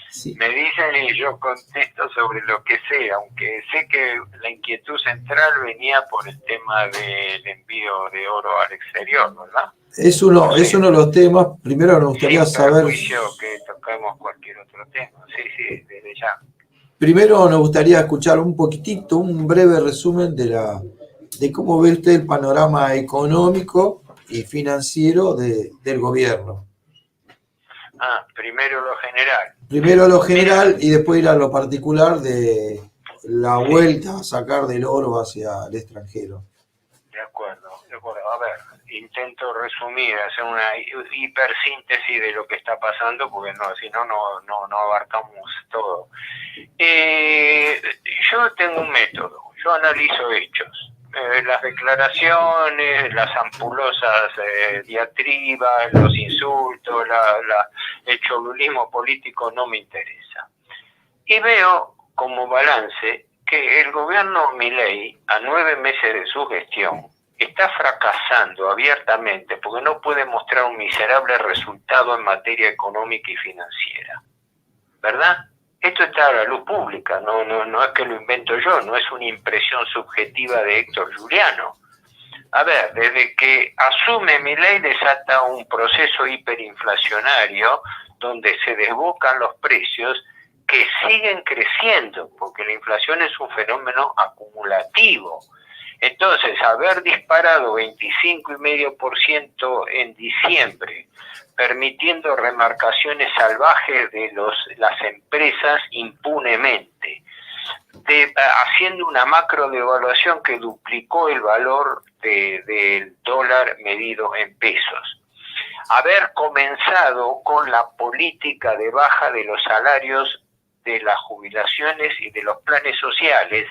Sí. Me dicen y yo contesto sobre lo que sé, aunque sé que la inquietud central venía por el tema del envío de oro al exterior, ¿verdad? Es uno de los temas. Primero nos gustaría Sin saber. perjuicio que toquemos cualquier otro tema. Sí, desde ya. Primero nos gustaría escuchar un poquitito, un breve resumen de cómo ve usted el panorama económico y financiero del gobierno. Primero lo general. Primero lo Mira, general y después ir a lo particular de la sí, vuelta a sacar del oro hacia el extranjero. de acuerdo. A ver, intento resumir, hacer una hipersíntesis de lo que está pasando, porque si no abarcamos todo. Yo tengo un método, yo analizo hechos. Las declaraciones, las ampulosas diatribas, los insultos, el cholulismo político no me interesa. Y veo como balance que el gobierno Milei, a 9 meses de su gestión, está fracasando abiertamente porque no puede mostrar un miserable resultado en materia económica y financiera. ¿Verdad? Esto está a la luz pública, no es que lo invento yo, no es una impresión subjetiva de Héctor Giuliano. A ver, desde que asume Milei desata un proceso hiperinflacionario donde se desbocan los precios que siguen creciendo, porque la inflación es un fenómeno acumulativo. Entonces, haber disparado 25,5% en diciembre, permitiendo remarcaciones salvajes de las empresas impunemente, haciendo una macro devaluación que duplicó el valor del dólar medido en pesos. Haber comenzado con la política de baja de los salarios, de las jubilaciones y de los planes sociales,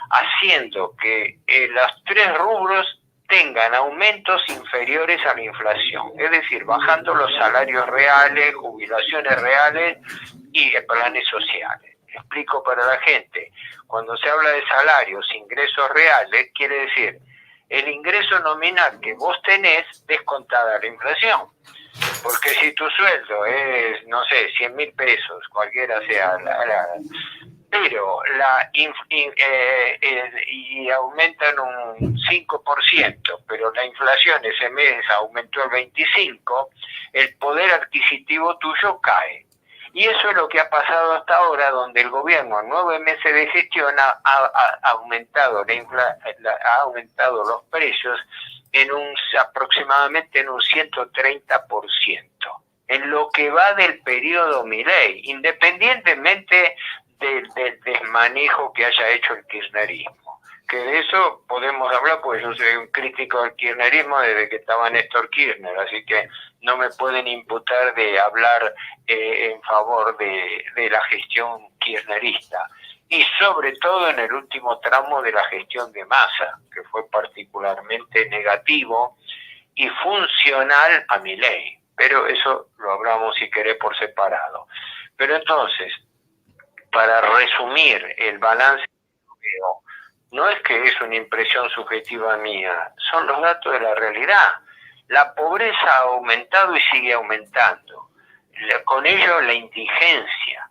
haciendo que los 3 rubros tengan aumentos inferiores a la inflación, es decir, bajando los salarios reales, jubilaciones reales y planes sociales. Explico para la gente, cuando se habla de salarios, ingresos reales, quiere decir el ingreso nominal que vos tenés descontada la inflación. Porque si tu sueldo es, no sé, 100.000 pesos, cualquiera sea pero y aumentan un 5%, pero la inflación ese mes aumentó el 25%, el poder adquisitivo tuyo cae. Y eso es lo que ha pasado hasta ahora, donde el gobierno a 9 meses de gestión ha aumentado los precios aproximadamente en un 130%, en lo que va del periodo Milei, independientemente del desmanejo que haya hecho el kirchnerismo. Que de eso podemos hablar, pues yo soy un crítico del kirchnerismo desde que estaba Néstor Kirchner, así que no me pueden imputar de hablar en favor de la gestión kirchnerista. Y sobre todo en el último tramo de la gestión de Massa, que fue particularmente negativo y funcional a Milei. Pero eso lo hablamos, si querés, por separado. Pero entonces, para resumir el balance que veo, no es que es una impresión subjetiva mía, son los datos de la realidad. La pobreza ha aumentado y sigue aumentando. Con ello la indigencia.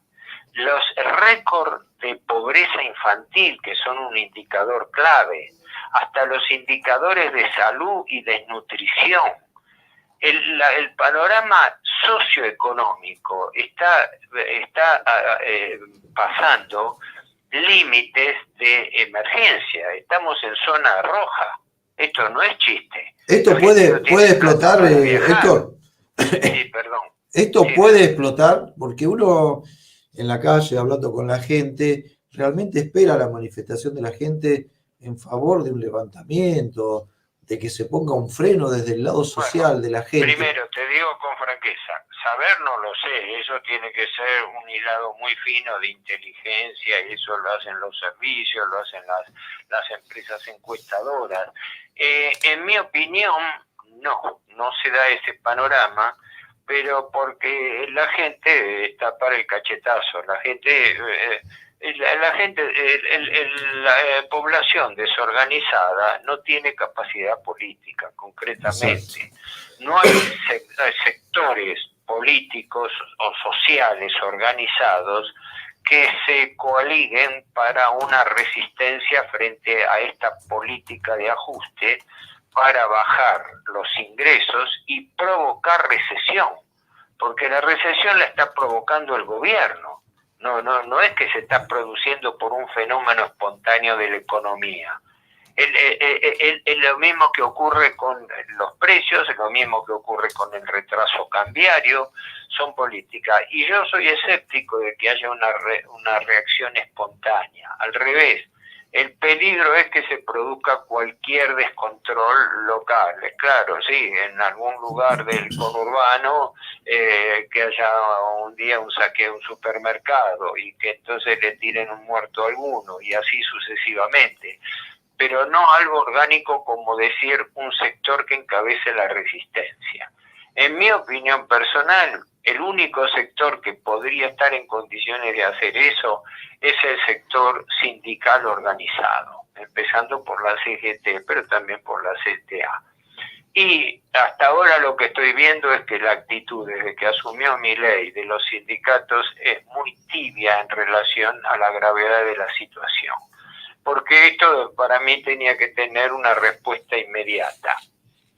Los récords de pobreza infantil, que son un indicador clave, hasta los indicadores de salud y desnutrición. El panorama socioeconómico está pasando límites de emergencia. Estamos en zona roja. Esto no es chiste. Esto puede explotar, Héctor. Sí, perdón. Esto puede explotar porque uno en la calle, hablando con la gente, realmente espera la manifestación de la gente en favor de un levantamiento, de que se ponga un freno desde el lado social de la gente. Primero, te digo con franqueza, saber no lo sé, eso tiene que ser un hilado muy fino de inteligencia y eso lo hacen los servicios, lo hacen las empresas encuestadoras. En mi opinión, no se da ese panorama, pero porque la gente está para el cachetazo, la población desorganizada no tiene capacidad política, concretamente. Exacto. No hay sectores políticos o sociales organizados que se coaliguen para una resistencia frente a esta política de ajuste para bajar los ingresos y provocar recesión, porque la recesión la está provocando el gobierno, no es que se está produciendo por un fenómeno espontáneo de la economía. Es lo mismo que ocurre con los precios, es lo mismo que ocurre con el retraso cambiario, son políticas. Y yo soy escéptico de que haya una reacción espontánea. Al revés, el peligro es que se produzca cualquier descontrol local. Claro, sí, en algún lugar del conurbano que haya un día un saqueo a un supermercado y que entonces le tiren un muerto a alguno y así sucesivamente. Pero no algo orgánico como decir un sector que encabece la resistencia. En mi opinión personal, el único sector que podría estar en condiciones de hacer eso es el sector sindical organizado, empezando por la CGT, pero también por la CTA. Y hasta ahora lo que estoy viendo es que la actitud desde que asumió Milei de los sindicatos es muy tibia en relación a la gravedad de la situación. Porque esto para mí tenía que tener una respuesta inmediata.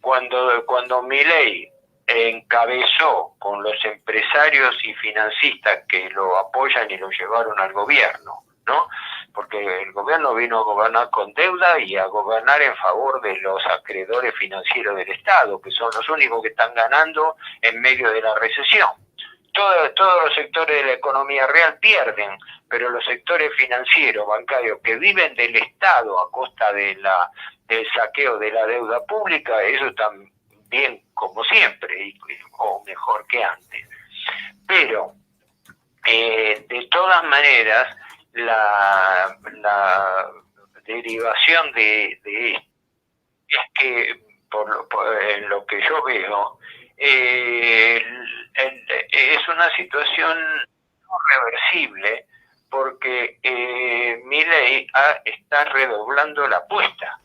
Cuando Milei encabezó con los empresarios y financistas que lo apoyan y lo llevaron al gobierno, ¿no? Porque el gobierno vino a gobernar con deuda y a gobernar en favor de los acreedores financieros del Estado, que son los únicos que están ganando en medio de la recesión. Todos los sectores de la economía real pierden, pero los sectores financieros, bancarios, que viven del Estado a costa del saqueo de la deuda pública, eso están bien como siempre, o mejor que antes. Pero, de todas maneras, la derivación de esto es que, en lo que yo veo, es una situación no reversible porque Milei está redoblando la apuesta.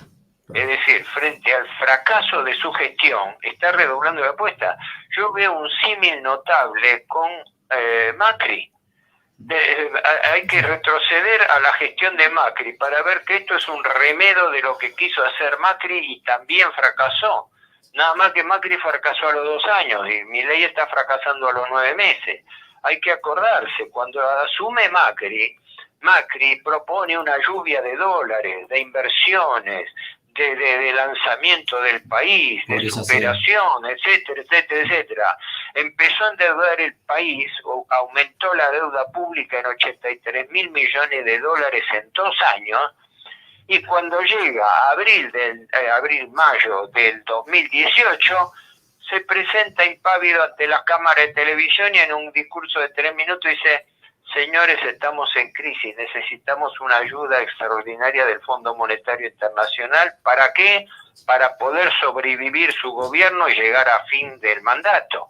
Es decir, frente al fracaso de su gestión, está redoblando la apuesta. Yo veo un símil notable con Macri. Hay que retroceder a la gestión de Macri para ver que esto es un remedo de lo que quiso hacer Macri y también fracasó. Nada más que Macri fracasó a los 2 años y Milei está fracasando a los 9 meses. Hay que acordarse, cuando asume Macri propone una lluvia de dólares, de inversiones, de lanzamiento del país, de superación, etcétera, etcétera, etcétera. Empezó a endeudar el país, aumentó la deuda pública en 83.000 millones de dólares en 2 años, y cuando llega mayo del 2018, se presenta impávido ante las cámaras de televisión y en un discurso de 3 minutos dice: señores, estamos en crisis, necesitamos una ayuda extraordinaria del Fondo Monetario Internacional. ¿Para qué? Para poder sobrevivir su gobierno y llegar a fin del mandato.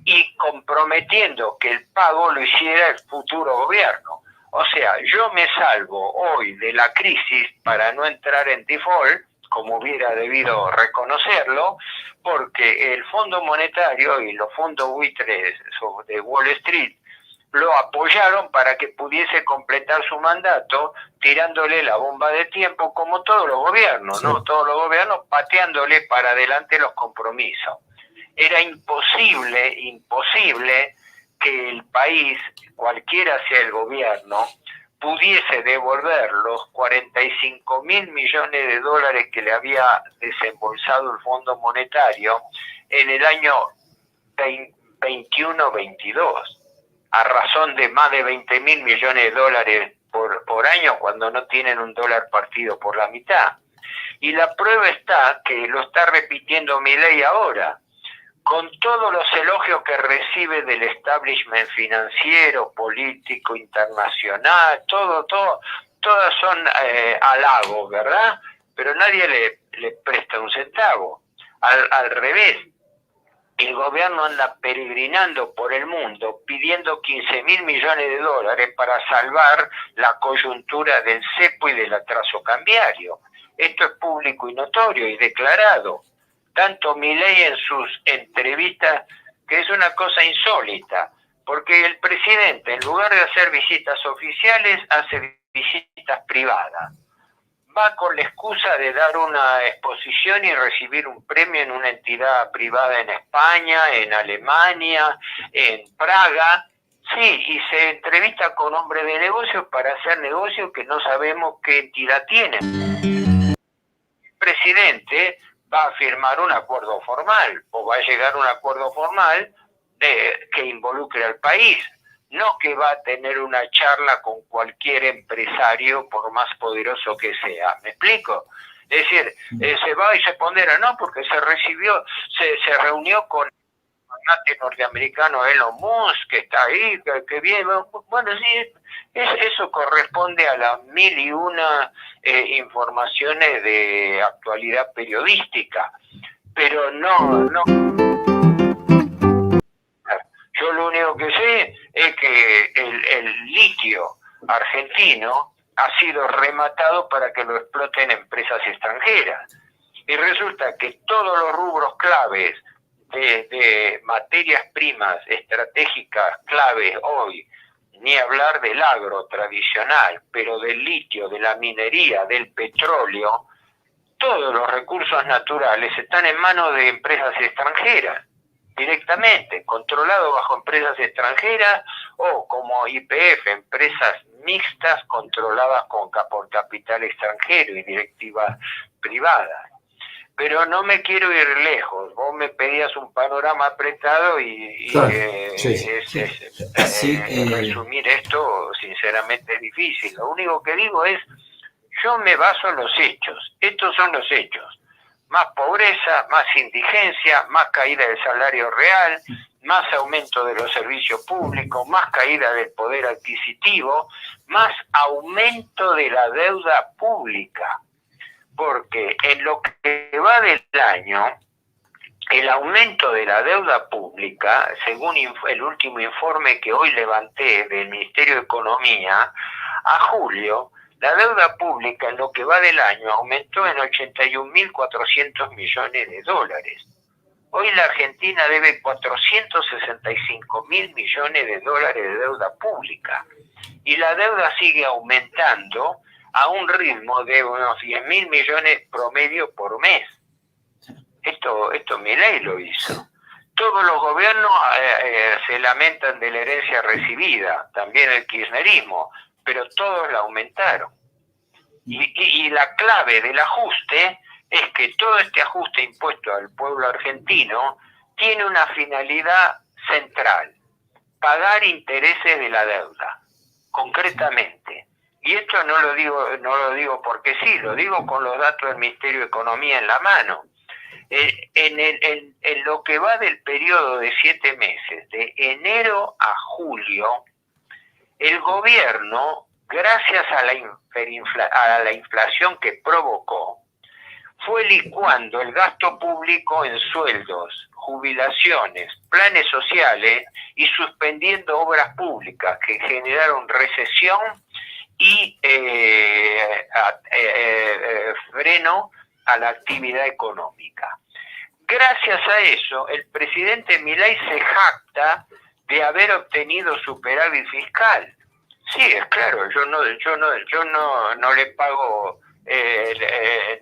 Y comprometiendo que el pago lo hiciera el futuro gobierno. O sea, yo me salvo hoy de la crisis para no entrar en default, como hubiera debido reconocerlo, porque el Fondo Monetario y los fondos buitres de Wall Street lo apoyaron para que pudiese completar su mandato, tirándole la bomba de tiempo, como todos los gobiernos, sí. ¿No? Todos los gobiernos pateándole para adelante los compromisos. Era imposible que el país, cualquiera sea el gobierno, pudiese devolver los 45.000 millones de dólares que le había desembolsado el Fondo Monetario en el año 21-22. A razón de más de 20.000 millones de dólares por año, cuando no tienen un dólar partido por la mitad. Y la prueba está que lo está repitiendo Milei ahora, con todos los elogios que recibe del establishment financiero, político, internacional, todas son halagos, ¿verdad? Pero nadie le presta un centavo. Al revés. El gobierno anda peregrinando por el mundo pidiendo 15.000 millones de dólares para salvar la coyuntura del cepo y del atraso cambiario. Esto es público y notorio y declarado. Tanto Milei en sus entrevistas que es una cosa insólita, porque el presidente, en lugar de hacer visitas oficiales, hace visitas privadas. Va con la excusa de dar una exposición y recibir un premio en una entidad privada en España, en Alemania, en Praga, sí, y se entrevista con hombres de negocios para hacer negocios que no sabemos qué entidad tienen. El presidente va a firmar un acuerdo formal, o va a llegar a un acuerdo formal que involucre al país. No que va a tener una charla con cualquier empresario, por más poderoso que sea. ¿Me explico? Es decir, se va y se pondera, no, porque se reunió con el magnate norteamericano Elon Musk, que está ahí, que bien. Bueno, sí, eso corresponde a las 1001 informaciones de actualidad periodística. Pero no. Yo lo único que sé es que el litio argentino ha sido rematado para que lo exploten empresas extranjeras. Y resulta que todos los rubros claves de materias primas estratégicas claves hoy, ni hablar del agro tradicional, pero del litio, de la minería, del petróleo, todos los recursos naturales están en manos de empresas extranjeras, directamente, controlado bajo empresas extranjeras o como YPF, empresas mixtas controladas por capital extranjero y directivas privadas. Pero no me quiero ir lejos, vos me pedías un panorama apretado y Claro, resumir esto sinceramente es difícil. Lo único que digo es, yo me baso en los hechos, estos son los hechos. Más pobreza, más indigencia, más caída del salario real, más aumento de los servicios públicos, más caída del poder adquisitivo, más aumento de la deuda pública. Porque en lo que va del año, el aumento de la deuda pública, según el último informe que hoy levanté del Ministerio de Economía, a julio, la deuda pública en lo que va del año aumentó en 81.400 millones de dólares. Hoy la Argentina debe 465.000 millones de dólares de deuda pública. Y la deuda sigue aumentando a un ritmo de unos 10.000 millones promedio por mes. Esto Milei lo hizo. Todos los gobiernos se lamentan de la herencia recibida, también el kirchnerismo, pero todos la aumentaron. Y la clave del ajuste es que todo este ajuste impuesto al pueblo argentino tiene una finalidad central: pagar intereses de la deuda, concretamente. Y esto no lo digo porque sí, lo digo con los datos del Ministerio de Economía en la mano. En lo que va del periodo de 7 meses, de enero a julio, el gobierno, gracias a la inflación que provocó, fue licuando el gasto público en sueldos, jubilaciones, planes sociales y suspendiendo obras públicas que generaron recesión y freno a la actividad económica. Gracias a eso, el presidente Milei se jacta de haber obtenido superávit fiscal. Sí, es claro, yo no le pago,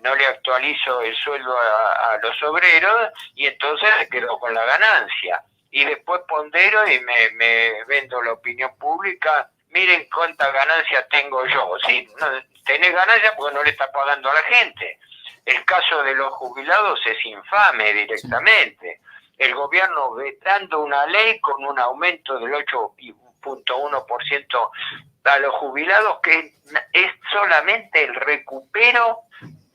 no le actualizo el sueldo a los obreros y entonces me quedo con la ganancia. Y después pondero y me vendo la opinión pública. Miren cuánta ganancia tengo yo. ¿Sí? No, tenés ganancia porque no le está pagando a la gente. El caso de los jubilados es infame directamente. El gobierno vetando una ley con un aumento del 8.1% a los jubilados, que es solamente el recupero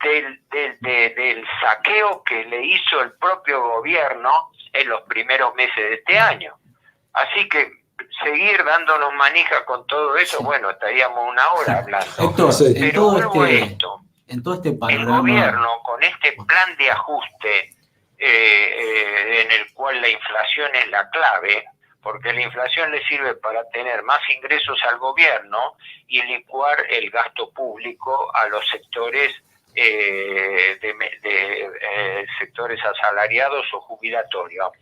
del saqueo que le hizo el propio gobierno en los primeros meses de este año. Así que seguir dándonos manija con todo eso, sí. Bueno, estaríamos una hora hablando. Héctor, pero vuelvo a esto. En todo este panorama, el gobierno, con este plan de ajuste en el cual la inflación es la clave, porque la inflación le sirve para tener más ingresos al gobierno y licuar el gasto público a los sectores sectores asalariados o jubilatorios,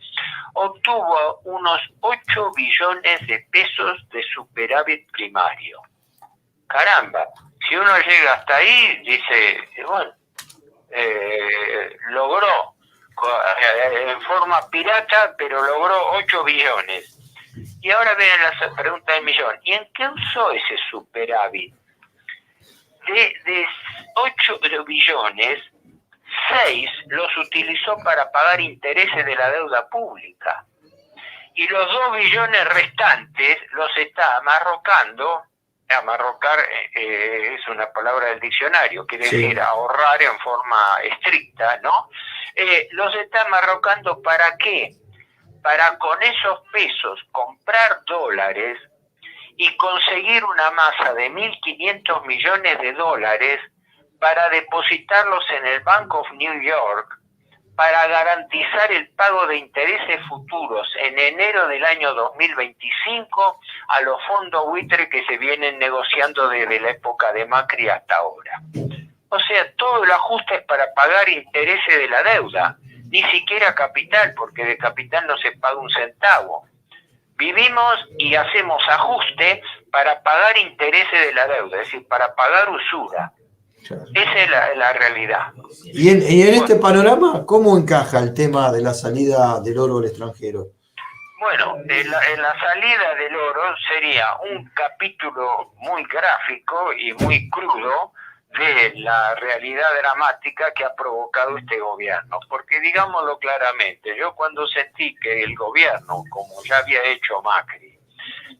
obtuvo unos 8 billones de pesos de superávit primario. Caramba, si uno llega hasta ahí, dice, bueno, logró en forma pirata, pero logró 8 billones. Y ahora viene la pregunta del millón. ¿Y en qué usó ese superávit? De 8 billones, 6 los utilizó para pagar intereses de la deuda pública. Y los 2 billones restantes los está amarrocando. Amarrocar es una palabra del diccionario, quiere decir ahorrar en forma estricta, ¿no? Los está amarrocando ¿para qué? Para con esos pesos comprar dólares y conseguir una masa de 1.500 millones de dólares para depositarlos en el Bank of New York para garantizar el pago de intereses futuros en enero del año 2025 a los fondos buitre que se vienen negociando desde la época de Macri hasta ahora. O sea, todo el ajuste es para pagar intereses de la deuda, ni siquiera capital, porque de capital no se paga un centavo. Vivimos y hacemos ajuste para pagar intereses de la deuda, es decir, para pagar usura. Claro. Esa es la realidad. Y en este panorama, ¿cómo encaja el tema de la salida del oro al extranjero? Bueno, la salida del oro sería un capítulo muy gráfico y muy crudo de la realidad dramática que ha provocado este gobierno. Porque digámoslo claramente, yo cuando sentí que el gobierno, como ya había hecho Macri,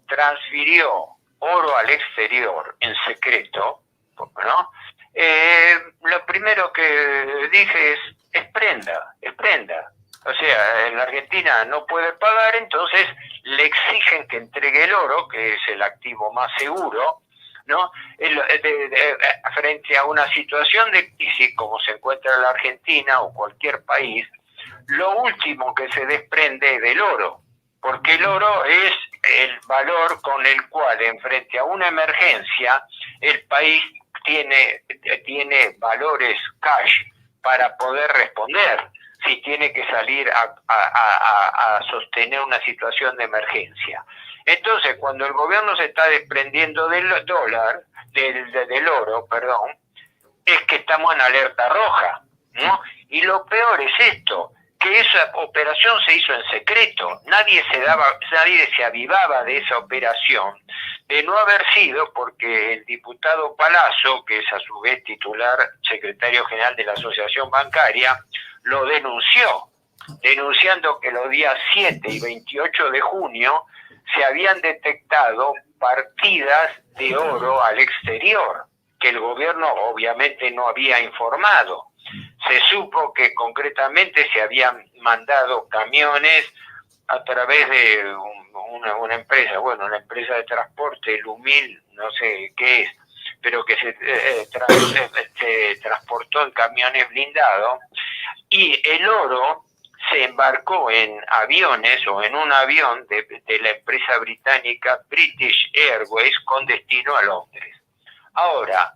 transfirió oro al exterior en secreto, ¿no? Lo primero que dije es prenda. O sea, en la Argentina no puede pagar, entonces le exigen que entregue el oro, que es el activo más seguro, ¿no? Frente a una situación de crisis como se encuentra la Argentina o cualquier país, lo último que se desprende es del oro, porque el oro es el valor con el cual, en frente a una emergencia, el país tiene valores cash para poder responder si tiene que salir a sostener una situación de emergencia. Entonces, cuando el gobierno se está desprendiendo del oro, es que estamos en alerta roja, ¿no? Y lo peor es esto, que esa operación se hizo en secreto, nadie se avivaba de esa operación, de no haber sido porque el diputado Palazzo, que es a su vez titular secretario general de la Asociación Bancaria, lo denunció, denunciando que los días 7 y 28 de junio se habían detectado partidas de oro al exterior, que el gobierno obviamente no había informado. Se supo que concretamente se habían mandado camiones a través de una empresa, una empresa de transporte, Lumil, no sé qué es, pero que se transportó en camiones blindados, y el oro se embarcó en aviones o en un avión de la empresa británica British Airways con destino a Londres. Ahora,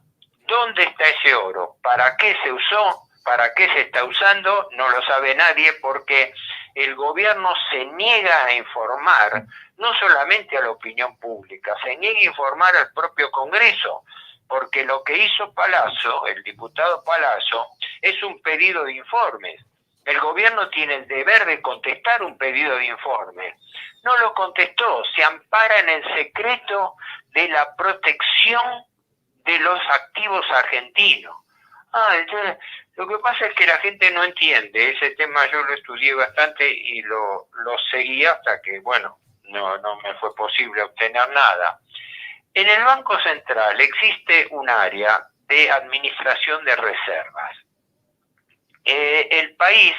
¿dónde está ese oro? ¿Para qué se usó? ¿Para qué se está usando? No lo sabe nadie porque el gobierno se niega a informar, no solamente a la opinión pública, se niega a informar al propio Congreso, porque lo que hizo Palazzo, el diputado Palazzo, es un pedido de informes. El gobierno tiene el deber de contestar un pedido de informe. No lo contestó, se ampara en el secreto de la protección de los activos argentinos. Entonces, lo que pasa es que la gente no entiende, ese tema yo lo estudié bastante y lo seguí hasta que, no me fue posible obtener nada. En el Banco Central existe un área de administración de reservas. El país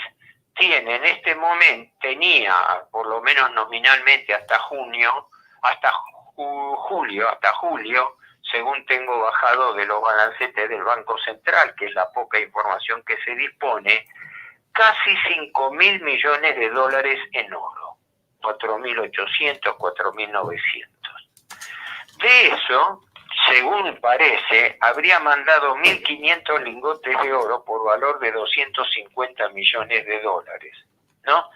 tiene en este momento, tenía por lo menos nominalmente hasta julio, según tengo bajado de los balancetes del Banco Central, que es la poca información que se dispone, casi 5.000 millones de dólares en oro, 4.800, 4.900. De eso, según parece, habría mandado 1.500 lingotes de oro por valor de 250 millones de dólares, ¿no?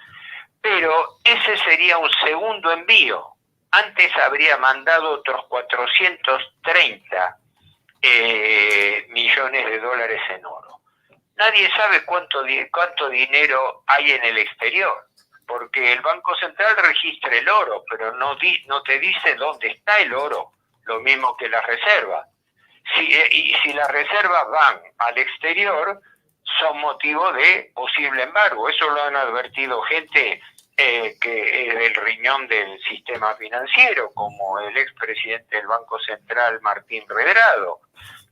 Pero ese sería un segundo envío. Antes habría mandado otros 430 millones de dólares en oro. Nadie sabe cuánto dinero hay en el exterior, porque el Banco Central registra el oro, pero no te dice dónde está el oro, lo mismo que las reservas. Y si las reservas van al exterior, son motivo de posible embargo. Eso lo han advertido gente que es del riñón del sistema financiero, como el expresidente del Banco Central, Martín Redrado,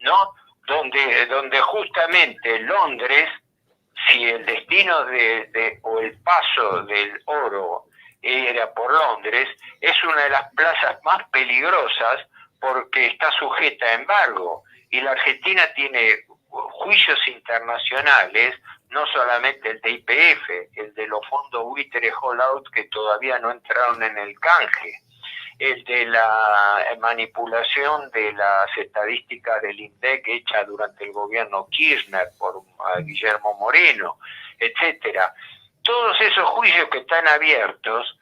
¿no? Donde justamente Londres, si el destino o el paso del oro era por Londres, es una de las plazas más peligrosas porque está sujeta a embargo, y la Argentina tiene juicios internacionales, no solamente el de YPF, el de los fondos buitres Hollout que todavía no entraron en el canje, el de la manipulación de las estadísticas del INDEC hecha durante el gobierno Kirchner por Guillermo Moreno, etcétera. Todos esos juicios que están abiertos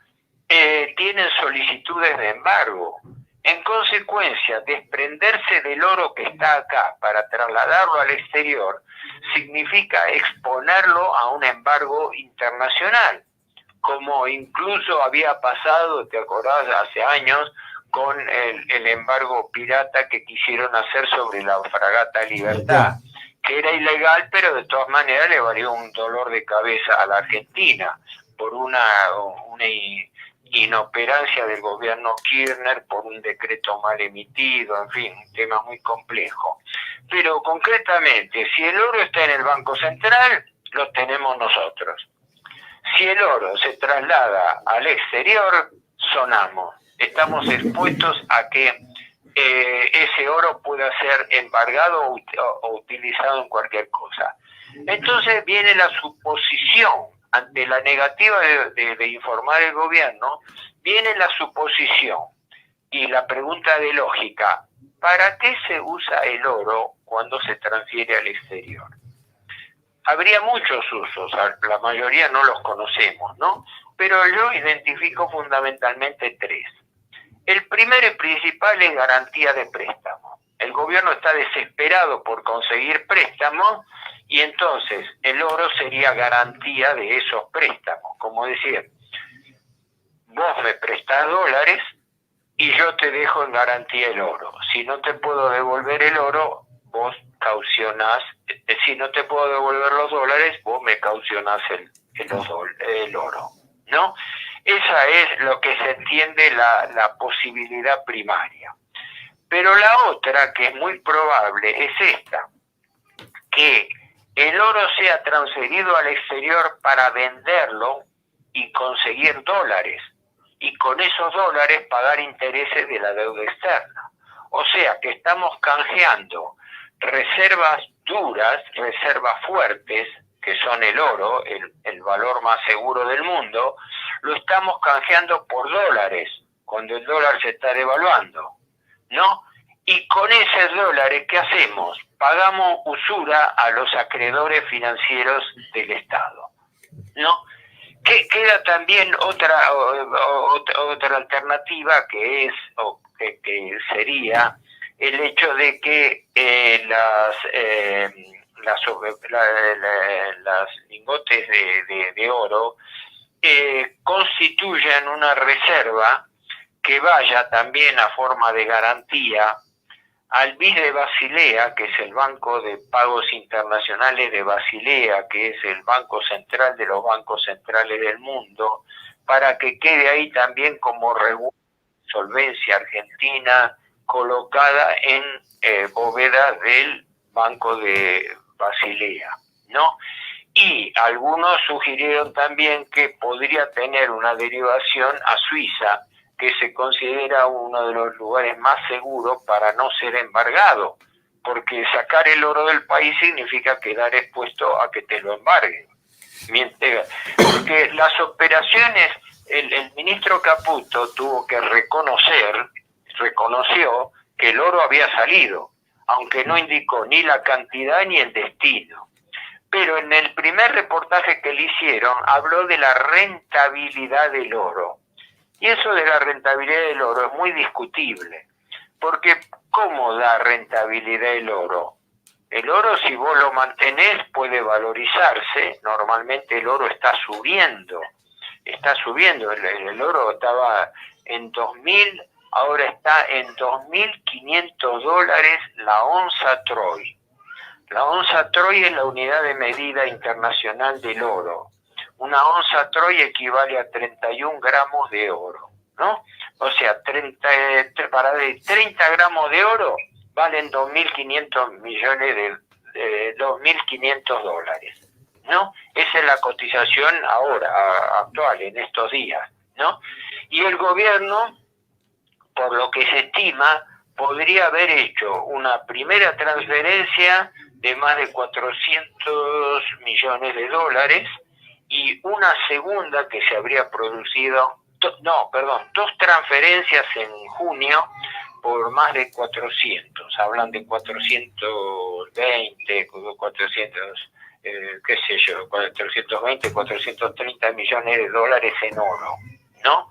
tienen solicitudes de embargo. En consecuencia, desprenderse del oro que está acá para trasladarlo al exterior significa exponerlo a un embargo internacional, como incluso había pasado, te acordás, hace años, con el embargo pirata que quisieron hacer sobre la fragata Libertad, que era ilegal, pero de todas maneras le valió un dolor de cabeza a la Argentina por una inoperancia del gobierno Kirchner, por un decreto mal emitido, en fin, un tema muy complejo. Pero concretamente, si el oro está en el Banco Central, lo tenemos nosotros. Si el oro se traslada al exterior, sonamos. Estamos expuestos a que ese oro pueda ser embargado o utilizado en cualquier cosa. Entonces viene la suposición, ante la negativa de informar el gobierno, viene la suposición y la pregunta de lógica: ¿para qué se usa el oro cuando se transfiere al exterior? Habría muchos usos, la mayoría no los conocemos, ¿no? Pero yo identifico fundamentalmente tres. El primero y principal es garantía de préstamo. El gobierno está desesperado por conseguir préstamos y entonces el oro sería garantía de esos préstamos. Como decir, vos me prestás dólares y yo te dejo en garantía el oro. Si no te puedo devolver el oro, vos caucionás. Si no te puedo devolver los dólares, vos me caucionás el oro, ¿no? Esa es lo que se entiende la posibilidad primaria. Pero la otra, que es muy probable, es esta: que el oro sea transferido al exterior para venderlo y conseguir dólares, y con esos dólares pagar intereses de la deuda externa. O sea que estamos canjeando reservas duras, reservas fuertes, que son el oro, el valor más seguro del mundo, lo estamos canjeando por dólares, cuando el dólar se está devaluando, ¿no? Y con esos dólares, ¿qué hacemos? Pagamos usura a los acreedores financieros del Estado, ¿no? Queda también otra alternativa, que sería el hecho de que las lingotes de oro constituyan una reserva que vaya también a forma de garantía al BIS de Basilea, que es el Banco de Pagos Internacionales de Basilea, que es el banco central de los bancos centrales del mundo, para que quede ahí también como solvencia argentina colocada en bóvedas del Banco de Basilea, ¿no? Y algunos sugirieron también que podría tener una derivación a Suiza, que se considera uno de los lugares más seguros para no ser embargado, porque sacar el oro del país significa quedar expuesto a que te lo embarguen. Porque las operaciones, el ministro Caputo tuvo que reconoció que el oro había salido, aunque no indicó ni la cantidad ni el destino. Pero en el primer reportaje que le hicieron habló de la rentabilidad del oro. Y eso de la rentabilidad del oro es muy discutible, porque ¿cómo da rentabilidad el oro? El oro, si vos lo mantenés, puede valorizarse. Normalmente el oro está subiendo. El oro estaba en 2.000, ahora está en $2.500 la onza Troy. La onza Troy es la unidad de medida internacional del oro. Una onza Troy equivale a 31 gramos de oro, ¿no? O sea, 30 gramos de oro valen 2.500 millones de $2.500, ¿no? Esa es la cotización ahora, actual, en estos días, ¿no? Y el gobierno, por lo que se estima, podría haber hecho una primera transferencia de más de 400 millones de dólares y una segunda que se habría producido, dos transferencias en junio por más de 400, hablan de 420, 400, qué sé yo, 420, 430 millones de dólares en oro, ¿no?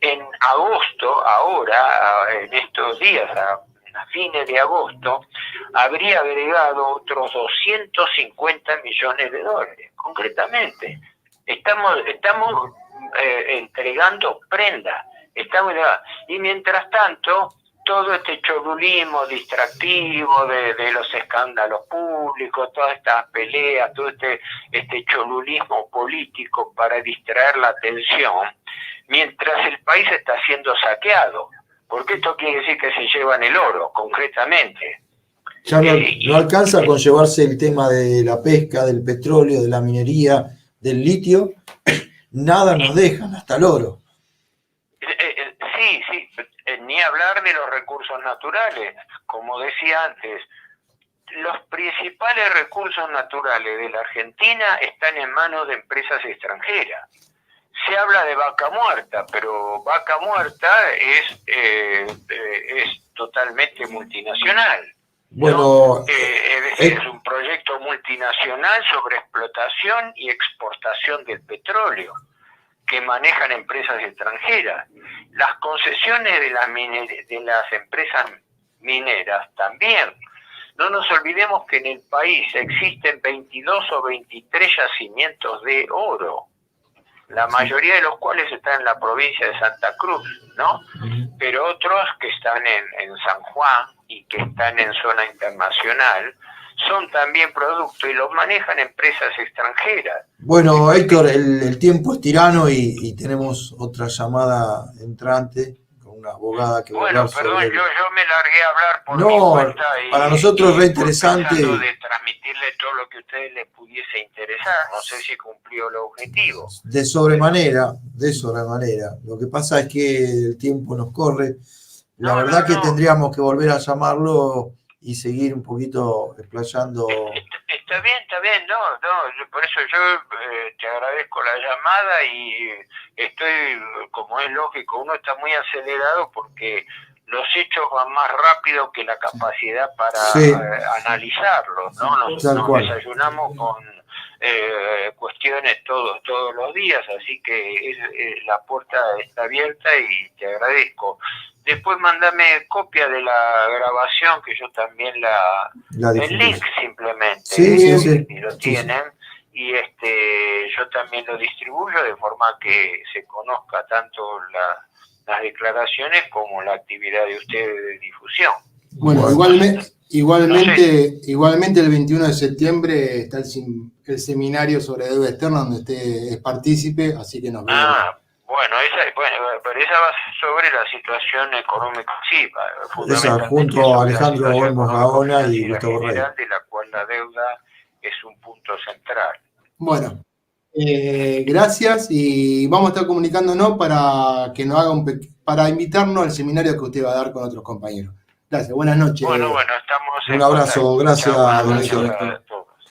En agosto, ahora, en estos días, a fines de agosto, habría agregado otros 250 millones de dólares, concretamente. Estamos entregando prenda. Y mientras tanto, todo este cholulismo distractivo de los escándalos públicos, todas estas peleas, todo este cholulismo político para distraer la atención, mientras el país está siendo saqueado, porque esto quiere decir que se llevan el oro, concretamente. Ya no alcanza a conllevarse el tema de la pesca, del petróleo, de la minería, del litio, nada nos dejan, hasta el oro. Sí, ni hablar de los recursos naturales. Como decía antes, los principales recursos naturales de la Argentina están en manos de empresas extranjeras. Se habla de Vaca Muerta, pero Vaca Muerta es totalmente multinacional. Bueno, es un proyecto multinacional sobre explotación y exportación del petróleo que manejan empresas extranjeras. Las concesiones de las empresas mineras también. No nos olvidemos que en el país existen 22 o 23 yacimientos de oro, la mayoría de los cuales están en la provincia de Santa Cruz, ¿no? Pero otros que están en San Juan y que están en zona internacional son también productos y los manejan empresas extranjeras. Bueno, Héctor, el tiempo es tirano y tenemos otra llamada entrante con una abogada que va a hablar sobre... Perdón, yo me largué a hablar por mi cuenta para nosotros es re interesante. Pensando de transmitirle todo lo que a ustedes les pudiese interesar. No sé si cumplió el objetivo. De sobremanera. Lo que pasa es que el tiempo nos corre. La verdad que tendríamos que volver a llamarlo y seguir un poquito explayando. Está bien, por eso yo te agradezco la llamada y estoy, como es lógico, uno está muy acelerado porque los hechos van más rápido que la capacidad para analizarlos, ¿no? Nos desayunamos con cuestiones todos los días, así que la puerta está abierta y te agradezco. Después mandame copia de la grabación, que yo también el link simplemente, sí. Y lo tienen, y yo también lo distribuyo de forma que se conozca tanto las declaraciones como la actividad de ustedes de difusión. Bueno, igualmente el 21 de septiembre está el seminario sobre deuda externa donde usted es partícipe, así que nos vemos. Pero esa va sobre la situación económica, sí, fundamentalmente junto a Alejandro Olmos Gaona y Gustavo Rey, de la cual la deuda es un punto central. Bueno, gracias y vamos a estar comunicándonos para que nos haga para invitarnos al seminario que usted va a dar con otros compañeros. Gracias, buenas noches. Bueno, estamos un abrazo, gracias, don Héctor.